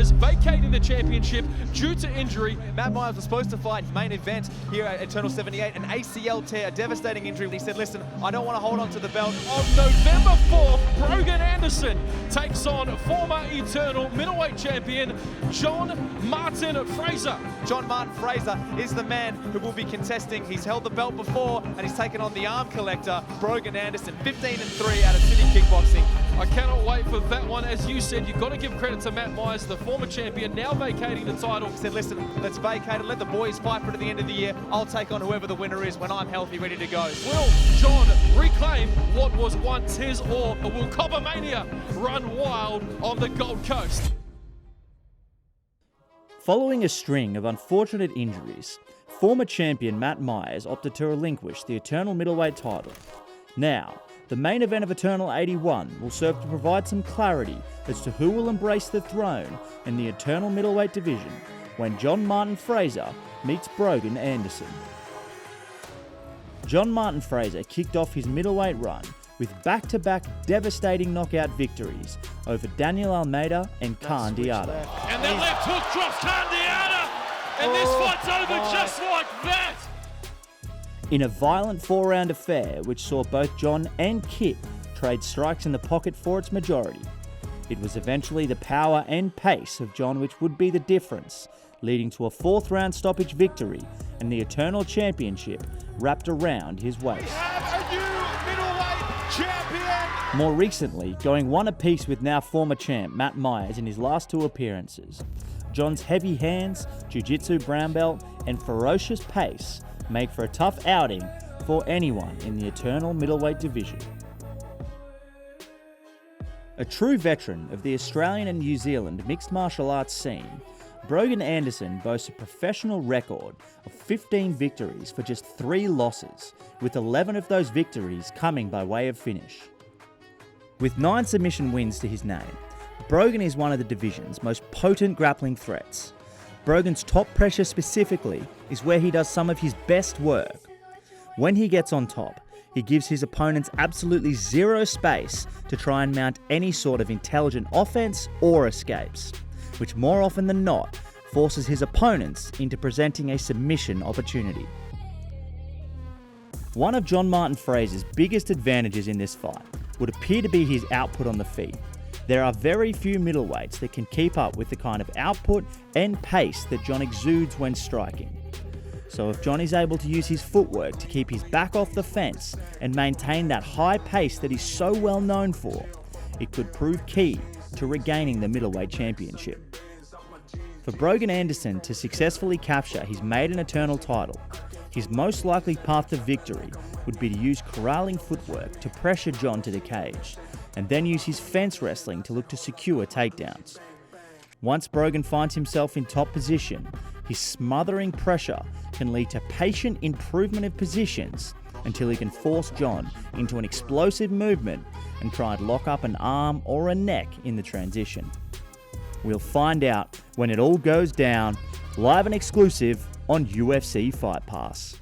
Myers vacating the championship due to injury. Matt Myers was supposed to fight main event here at Eternal 78, an ACL tear, a devastating injury. He said, listen, I don't want to hold on to the belt. On November 4th, Brogan Anderson takes on former Eternal Middleweight Champion John Martin Fraser. John Martin Fraser is the man who will be contesting. He's held the belt before and he's taken on the arm collector, Brogan Anderson, 15-3 out of City Kickboxing. I cannot wait for that one. As you said, you've got to give credit to Matt Myers, the former champion, now vacating the title. He said, listen, let's vacate it, let the boys fight for it at the end of the year. I'll take on whoever the winner is when I'm healthy, ready to go. Will John reclaim what was once his, or will Copper Mania run wild on the Gold Coast? Following a string of unfortunate injuries, former champion Matt Myers opted to relinquish the Eternal Middleweight title. Now, the main event of Eternal 81 will serve to provide some clarity as to who will embrace the throne in the Eternal Middleweight division when John Martin Fraser meets Brogan Anderson. John Martin Fraser kicked off his middleweight run with back-to-back devastating knockout victories over Daniel Almeida and Khan Diarra. And that left hook drops Khan Diarra, and this fight's over just like that. In a violent 4-round affair which saw both John and Kip trade strikes in the pocket for its majority, it was eventually the power and pace of John which would be the difference, leading to a 4th-round stoppage victory and the Eternal Championship wrapped around his waist. We have a new middleweight champion! More recently, going one apiece with now former champ Matt Myers in his last 2 appearances, John's heavy hands, jiu-jitsu brown belt and ferocious pace make for a tough outing for anyone in the Eternal Middleweight division. A true veteran of the Australian and New Zealand mixed martial arts scene, Brogan Anderson boasts a professional record of 15 victories for just 3 losses, with 11 of those victories coming by way of finish. With 9 submission wins to his name, Brogan is one of the division's most potent grappling threats. Brogan's top pressure specifically is where he does some of his best work. When he gets on top, he gives his opponents absolutely zero space to try and mount any sort of intelligent offense or escapes, which more often than not forces his opponents into presenting a submission opportunity. One of John Martin Fraser's biggest advantages in this fight would appear to be his output on the feet. There are very few middleweights that can keep up with the kind of output and pace that John exudes when striking. So if John is able to use his footwork to keep his back off the fence and maintain that high pace that he's so well known for, it could prove key to regaining the middleweight championship. For Brogan Anderson to successfully capture his maiden Eternal title, his most likely path to victory would be to use corralling footwork to pressure John to the cage, and then use his fence wrestling to look to secure takedowns. Once Brogan finds himself in top position, his smothering pressure can lead to patient improvement of positions until he can force John into an explosive movement and try and lock up an arm or a neck in the transition. We'll find out when it all goes down, live and exclusive on UFC Fight Pass.